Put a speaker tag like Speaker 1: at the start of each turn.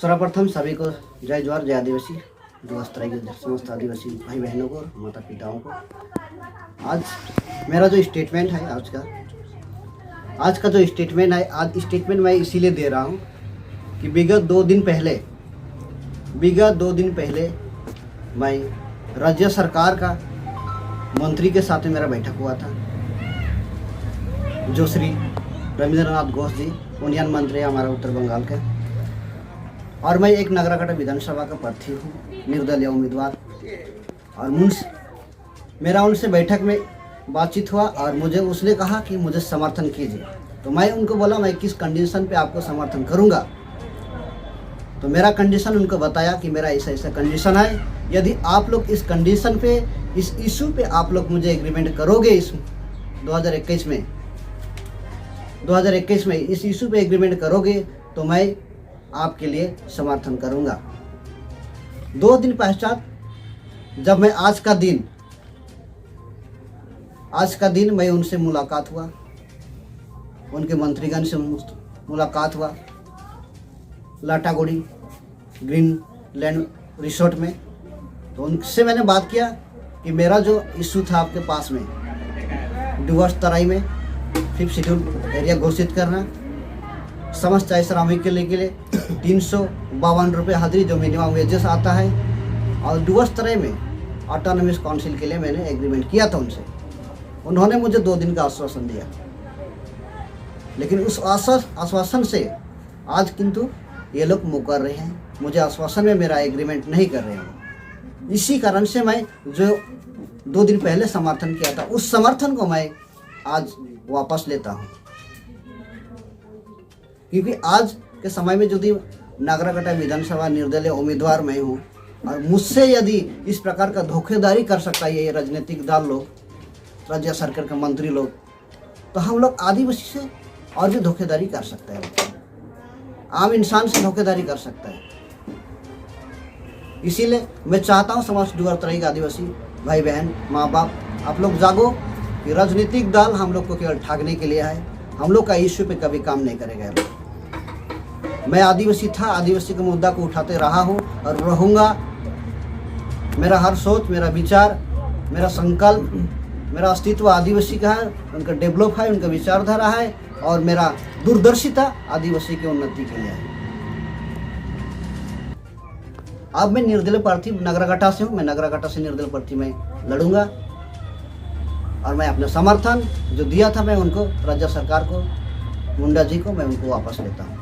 Speaker 1: सर्वप्रथम सभी को जय जोहार, जय आदिवासी दिवस के समस्त आदिवासी भाई बहनों को, माता पिताओं को। आज मेरा जो स्टेटमेंट है आज का जो स्टेटमेंट है, आज स्टेटमेंट मैं इसीलिए दे रहा हूँ कि विगत दो दिन पहले मैं राज्य सरकार का मंत्री के साथ मेरा बैठक हुआ था, जो श्री रविंद्रनाथ घोष जी यूनियन मंत्री है हमारा उत्तर बंगाल के, और मैं एक नगराकाटा विधानसभा का प्रार्थी हूँ, निर्दलीय उम्मीदवार। और मेरा उनसे बैठक में बातचीत हुआ और मुझे उसने कहा कि मुझे समर्थन कीजिए। तो मैं उनको बोला मैं किस कंडीशन पे आपको समर्थन करूँगा। तो मेरा कंडीशन उनको बताया कि मेरा ऐसा कंडीशन है, यदि आप लोग इस कंडीशन पे, इस इशू पे आप लोग मुझे एग्रीमेंट करोगे, इस 2021 में इस इशू पे एग्रीमेंट करोगे तो मैं आपके लिए समर्थन करूंगा। 2 दिन पश्चात जब मैं आज का दिन मैं उनसे मुलाकात हुआ, उनके मंत्रीगण से मुलाकात हुआ लाटागुड़ी ग्रीन लैंड रिसोर्ट में। तो उनसे मैंने बात किया कि मेरा जो इशू था आपके पास में, डिवोर्स तराई में 5th शेड्यूल एरिया घोषित करना, समस्त चाय श्रमिक के लिए 352 रुपये हाजिरी जो मिनिमम वेजेस आता है, और डिवोर्स तराई में ऑटोनॉमस काउंसिल के लिए मैंने एग्रीमेंट किया था उनसे। उन्होंने मुझे 2 दिन का आश्वासन दिया, लेकिन उस आश्वासन से आज किंतु ये लोग मुकर रहे हैं, मुझे आश्वासन में मेरा एग्रीमेंट नहीं कर रहे हैं। इसी कारण से मैं जो 2 दिन पहले समर्थन किया था, उस समर्थन को मैं आज वापस लेता हूँ। क्योंकि आज के समय में यदि नगराकाटा विधानसभा निर्दलीय उम्मीदवार मैं हूँ, और मुझसे यदि इस प्रकार का धोखेधारी कर सकता है ये राजनीतिक दल लोग, राज्य सरकार के मंत्री लोग, तो हम लोग आदिवासी से और भी धोखेधारी कर सकते हैं, आम इंसान से धोखेधारी कर सकता है। इसीलिए मैं चाहता हूँ समाज डुअर तराई के आदिवासी भाई बहन, माँ बाप, आप लोग जागो कि राजनीतिक दल हम लोग को केवल ठगने के लिए है, हम लोग का इश्यू पे कभी काम नहीं करेगा। मैं आदिवासी था, आदिवासी के मुद्दा को उठाते रहा हूँ और रहूँगा। मेरा हर सोच, मेरा विचार, मेरा संकल्प, मेरा अस्तित्व आदिवासी का है, उनका डेवलप है, उनका विचारधारा है, और मेरा दूरदर्शिता आदिवासी की उन्नति के लिए है। अब मैं निर्दलीय प्रार्थी नगराकाटा से हूँ, मैं नगराकाटा से निर्दलीय प्रार्थी में लड़ूंगा, और मैं अपना समर्थन जो दिया था मैं उनको, राज्य सरकार को, मुंडा जी को, मैं उनको वापस लेता हूँ।